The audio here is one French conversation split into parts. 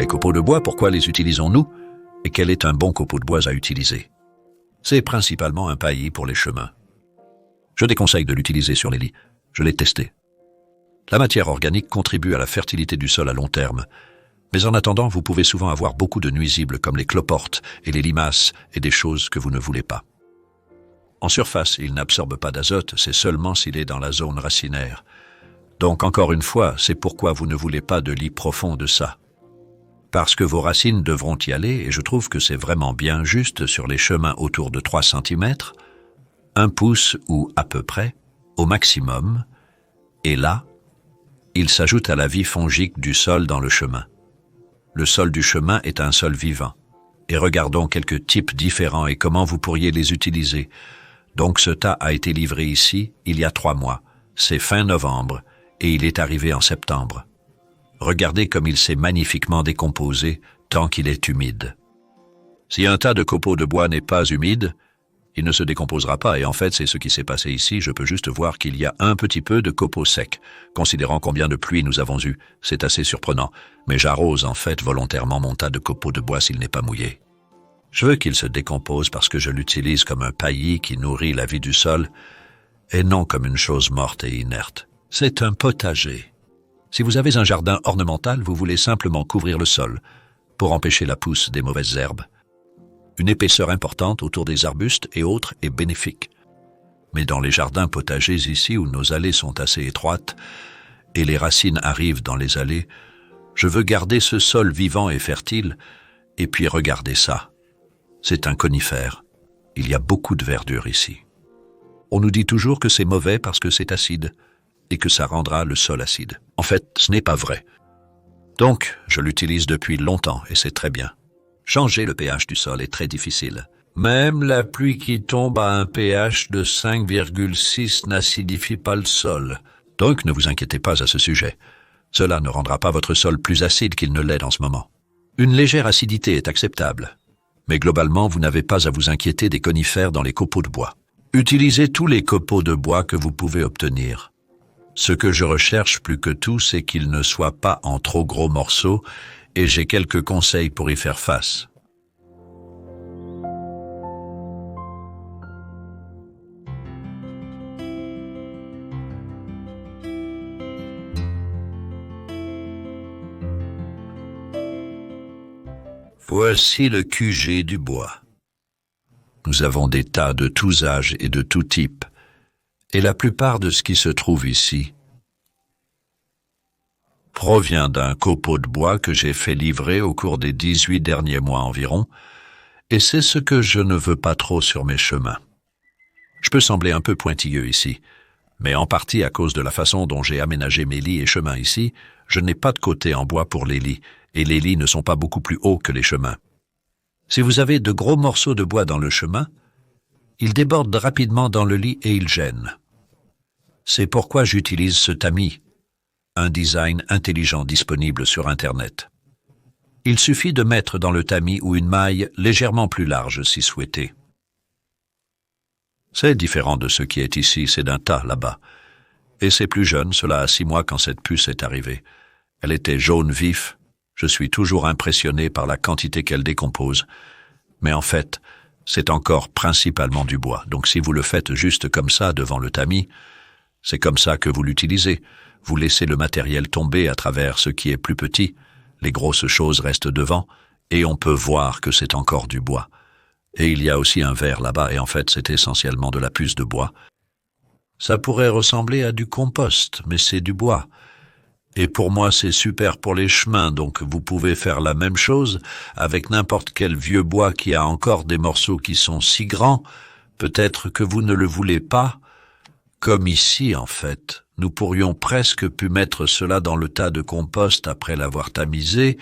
Les copeaux de bois, pourquoi les utilisons-nous? Et quel est un bon copeau de bois à utiliser? C'est principalement un paillis pour les chemins. Je déconseille de l'utiliser sur les lits. Je l'ai testé. La matière organique contribue à la fertilité du sol à long terme. Mais en attendant, vous pouvez souvent avoir beaucoup de nuisibles comme les cloportes et les limaces et des choses que vous ne voulez pas. En surface, il n'absorbe pas d'azote, c'est seulement s'il est dans la zone racinaire. Donc encore une fois, c'est pourquoi vous ne voulez pas de lit profond de ça. Parce que vos racines devront y aller, et je trouve que c'est vraiment bien juste sur les chemins autour de 3 cm, 1 pouce ou à peu près, au maximum, et là, il s'ajoute à la vie fongique du sol dans le chemin. Le sol du chemin est un sol vivant. Et regardons quelques types différents et comment vous pourriez les utiliser. Donc ce tas a été livré ici il y a 3 mois. C'est fin novembre et il est arrivé en septembre. Regardez comme il s'est magnifiquement décomposé tant qu'il est humide. Si un tas de copeaux de bois n'est pas humide, il ne se décomposera pas et en fait c'est ce qui s'est passé ici. Je peux juste voir qu'il y a un petit peu de copeaux secs. Considérant combien de pluie nous avons eu, c'est assez surprenant. Mais j'arrose en fait volontairement mon tas de copeaux de bois s'il n'est pas mouillé. Je veux qu'il se décompose parce que je l'utilise comme un paillis qui nourrit la vie du sol et non comme une chose morte et inerte. C'est un potager. Si vous avez un jardin ornemental, vous voulez simplement couvrir le sol pour empêcher la pousse des mauvaises herbes. Une épaisseur importante autour des arbustes et autres est bénéfique. Mais dans les jardins potagers ici où nos allées sont assez étroites et les racines arrivent dans les allées, je veux garder ce sol vivant et fertile et puis regardez ça. C'est un conifère. Il y a beaucoup de verdure ici. On nous dit toujours que c'est mauvais parce que c'est acide et que ça rendra le sol acide. En fait, ce n'est pas vrai. Donc, je l'utilise depuis longtemps et c'est très bien. Changer le pH du sol est très difficile. Même la pluie qui tombe à un pH de 5,6 n'acidifie pas le sol. Donc ne vous inquiétez pas à ce sujet. Cela ne rendra pas votre sol plus acide qu'il ne l'est en ce moment. Une légère acidité est acceptable. Mais globalement, vous n'avez pas à vous inquiéter des conifères dans les copeaux de bois. Utilisez tous les copeaux de bois que vous pouvez obtenir. Ce que je recherche plus que tout, c'est qu'ils ne soient pas en trop gros morceaux et j'ai quelques conseils pour y faire face. Voici le QG du bois. Nous avons des tas de tous âges et de tout type, et la plupart de ce qui se trouve ici provient d'un copeau de bois que j'ai fait livrer au cours des 18 derniers mois environ, et c'est ce que je ne veux pas trop sur mes chemins. Je peux sembler un peu pointilleux ici, mais en partie à cause de la façon dont j'ai aménagé mes lits et chemins ici, je n'ai pas de côté en bois pour les lits, et les lits ne sont pas beaucoup plus hauts que les chemins. Si vous avez de gros morceaux de bois dans le chemin, ils débordent rapidement dans le lit et ils gênent. C'est pourquoi j'utilise ce tamis, un design intelligent disponible sur Internet. Il suffit de mettre dans le tamis ou une maille légèrement plus large si souhaité. C'est différent de ce qui est ici, c'est d'un tas là-bas. Et c'est plus jeune, cela a 6 mois quand cette puce est arrivée. Elle était jaune vif. Je suis toujours impressionné par la quantité qu'elle décompose. Mais en fait, c'est encore principalement du bois. Donc si vous le faites juste comme ça devant le tamis, c'est comme ça que vous l'utilisez. Vous laissez le matériel tomber à travers ce qui est plus petit, les grosses choses restent devant, et on peut voir que c'est encore du bois. Et il y a aussi un verre là-bas, et en fait c'est essentiellement de la puce de bois. Ça pourrait ressembler à du compost, mais c'est du bois. Et pour moi c'est super pour les chemins, donc vous pouvez faire la même chose avec n'importe quel vieux bois qui a encore des morceaux qui sont si grands, peut-être que vous ne le voulez pas, comme ici en fait. Nous pourrions presque pu mettre cela dans le tas de compost après l'avoir tamisé,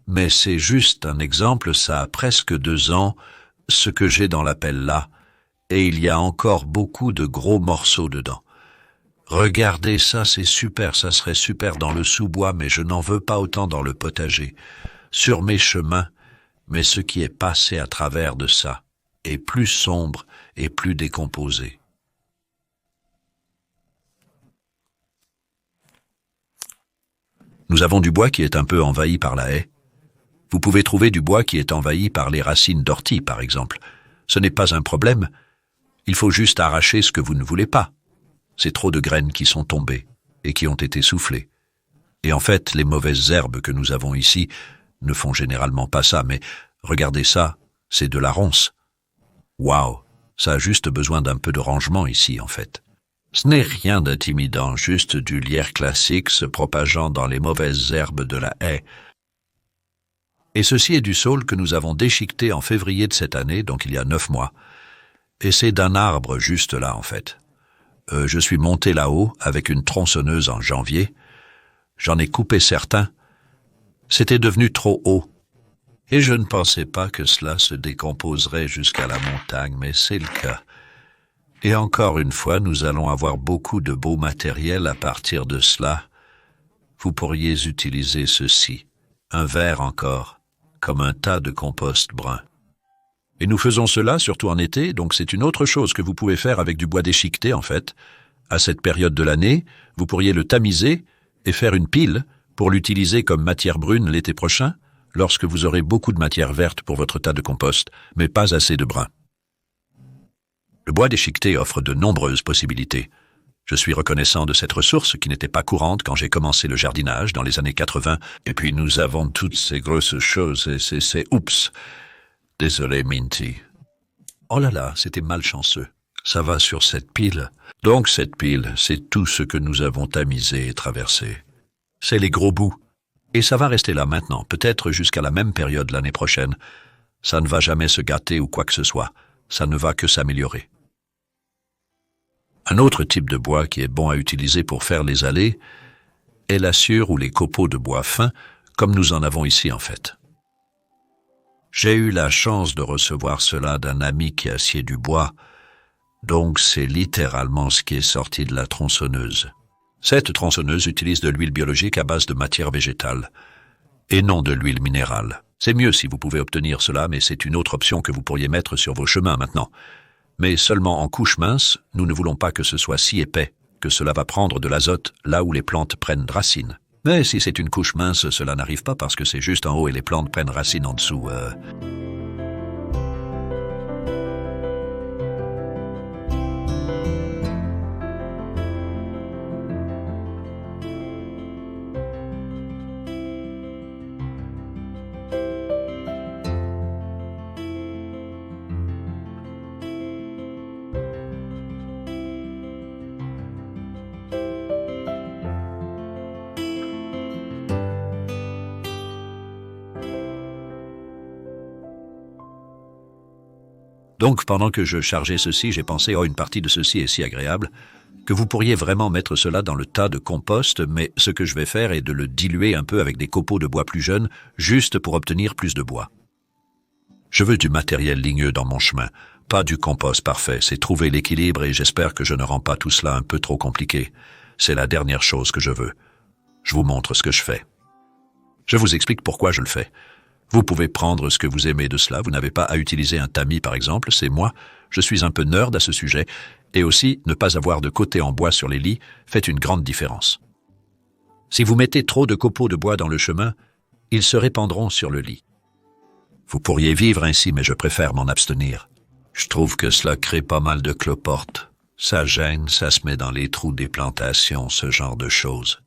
mais c'est juste un exemple, ça a presque 2 ans, ce que j'ai dans la pelle là, et il y a encore beaucoup de gros morceaux dedans. Regardez ça, c'est super, ça serait super dans le sous-bois, mais je n'en veux pas autant dans le potager. Sur mes chemins, mais ce qui est passé à travers de ça est plus sombre et plus décomposé. Nous avons du bois qui est un peu envahi par la haie, Vous pouvez trouver du bois qui est envahi par les racines d'ortie, par exemple. Ce n'est pas un problème. Il faut juste arracher ce que vous ne voulez pas. C'est trop de graines qui sont tombées et qui ont été soufflées. Et en fait, les mauvaises herbes que nous avons ici ne font généralement pas ça, mais regardez ça, c'est de la ronce. Waouh, ça a juste besoin d'un peu de rangement ici, en fait. Ce n'est rien d'intimidant, juste du lierre classique se propageant dans les mauvaises herbes de la haie. Et ceci est du saule que nous avons déchiqueté en février de cette année, donc il y a 9 mois. Et c'est d'un arbre juste là, en fait. Je suis monté là-haut avec une tronçonneuse en janvier. J'en ai coupé certains. C'était devenu trop haut. Et je ne pensais pas que cela se décomposerait jusqu'à la montagne, mais c'est le cas. Et encore une fois, nous allons avoir beaucoup de beau matériel à partir de cela. Vous pourriez utiliser ceci, un verre encore, comme un tas de compost brun. Et nous faisons cela surtout en été, donc c'est une autre chose que vous pouvez faire avec du bois déchiqueté en fait. À cette période de l'année, vous pourriez le tamiser et faire une pile pour l'utiliser comme matière brune l'été prochain, lorsque vous aurez beaucoup de matière verte pour votre tas de compost, mais pas assez de brun. Le bois déchiqueté offre de nombreuses possibilités. Je suis reconnaissant de cette ressource qui n'était pas courante quand j'ai commencé le jardinage dans les années 80, et puis nous avons toutes ces grosses choses et c'est oups. Désolé, Minty. Oh là là, c'était malchanceux. Ça va sur cette pile. Donc cette pile, c'est tout ce que nous avons tamisé et traversé. C'est les gros bouts. Et ça va rester là maintenant, peut-être jusqu'à la même période l'année prochaine. Ça ne va jamais se gâter ou quoi que ce soit. Ça ne va que s'améliorer. Un autre type de bois qui est bon à utiliser pour faire les allées est la sciure ou les copeaux de bois fin, comme nous en avons ici en fait. J'ai eu la chance de recevoir cela d'un ami qui assied du bois, donc c'est littéralement ce qui est sorti de la tronçonneuse. Cette tronçonneuse utilise de l'huile biologique à base de matière végétale, et non de l'huile minérale. C'est mieux si vous pouvez obtenir cela, mais c'est une autre option que vous pourriez mettre sur vos chemins maintenant. Mais seulement en couche mince, nous ne voulons pas que ce soit si épais que cela va prendre de l'azote là où les plantes prennent racine. Mais si c'est une couche mince, cela n'arrive pas parce que c'est juste en haut et les plantes prennent racine en dessous. Donc, pendant que je chargeais ceci, j'ai pensé, une partie de ceci est si agréable, que vous pourriez vraiment mettre cela dans le tas de compost, mais ce que je vais faire est de le diluer un peu avec des copeaux de bois plus jeunes, juste pour obtenir plus de bois. Je veux du matériel ligneux dans mon chemin, pas du compost parfait, c'est trouver l'équilibre et j'espère que je ne rends pas tout cela un peu trop compliqué. C'est la dernière chose que je veux. Je vous montre ce que je fais. Je vous explique pourquoi je le fais. Vous pouvez prendre ce que vous aimez de cela, vous n'avez pas à utiliser un tamis par exemple, c'est moi, je suis un peu nerd à ce sujet, et aussi ne pas avoir de côté en bois sur les lits fait une grande différence. Si vous mettez trop de copeaux de bois dans le chemin, ils se répandront sur le lit. Vous pourriez vivre ainsi, mais je préfère m'en abstenir. Je trouve que cela crée pas mal de cloportes. Ça gêne, ça se met dans les trous des plantations, ce genre de choses.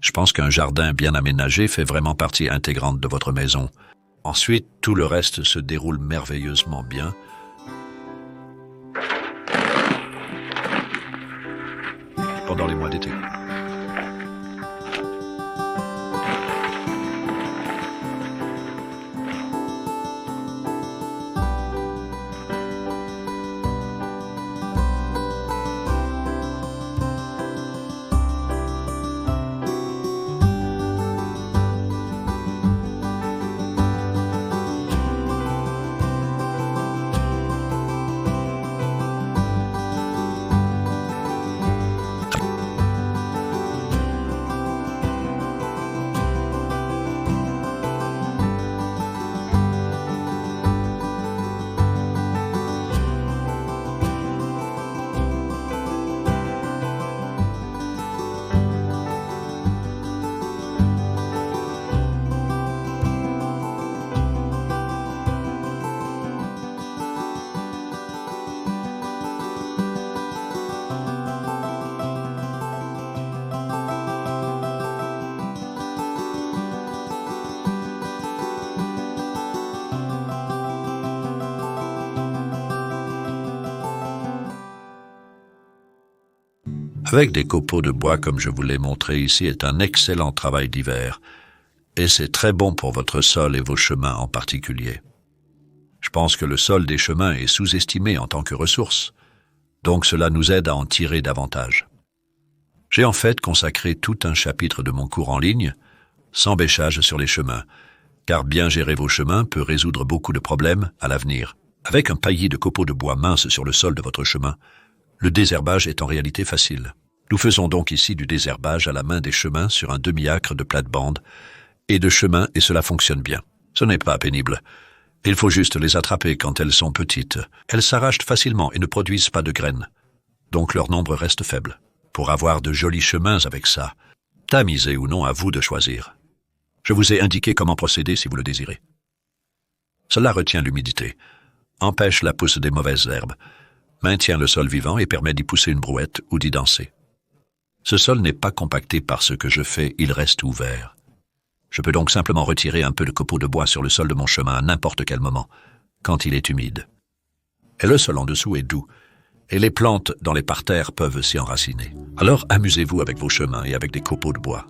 Je pense qu'un jardin bien aménagé fait vraiment partie intégrante de votre maison. Ensuite, tout le reste se déroule merveilleusement bien. Pendant les mois d'été. avec des copeaux de bois comme je vous l'ai montré ici est un excellent travail d'hiver, et c'est très bon pour votre sol et vos chemins en particulier. Je pense que le sol des chemins est sous-estimé en tant que ressource, donc cela nous aide à en tirer davantage. J'ai en fait consacré tout un chapitre de mon cours en ligne, sans bêchage sur les chemins, car bien gérer vos chemins peut résoudre beaucoup de problèmes à l'avenir. Avec un paillis de copeaux de bois minces sur le sol de votre chemin, le désherbage est en réalité facile. Nous faisons donc ici du désherbage à la main des chemins sur un demi-acre de plate-bande et de chemin et cela fonctionne bien. Ce n'est pas pénible. Il faut juste les attraper quand elles sont petites. Elles s'arrachent facilement et ne produisent pas de graines. Donc leur nombre reste faible. Pour avoir de jolis chemins avec ça, tamisé ou non, à vous de choisir. Je vous ai indiqué comment procéder si vous le désirez. Cela retient l'humidité, empêche la pousse des mauvaises herbes, maintient le sol vivant et permet d'y pousser une brouette ou d'y danser. Ce sol n'est pas compacté par ce que je fais, il reste ouvert. Je peux donc simplement retirer un peu de copeaux de bois sur le sol de mon chemin à n'importe quel moment, quand il est humide. Et le sol en dessous est doux, et les plantes dans les parterres peuvent s'y enraciner. Alors amusez-vous avec vos chemins et avec des copeaux de bois.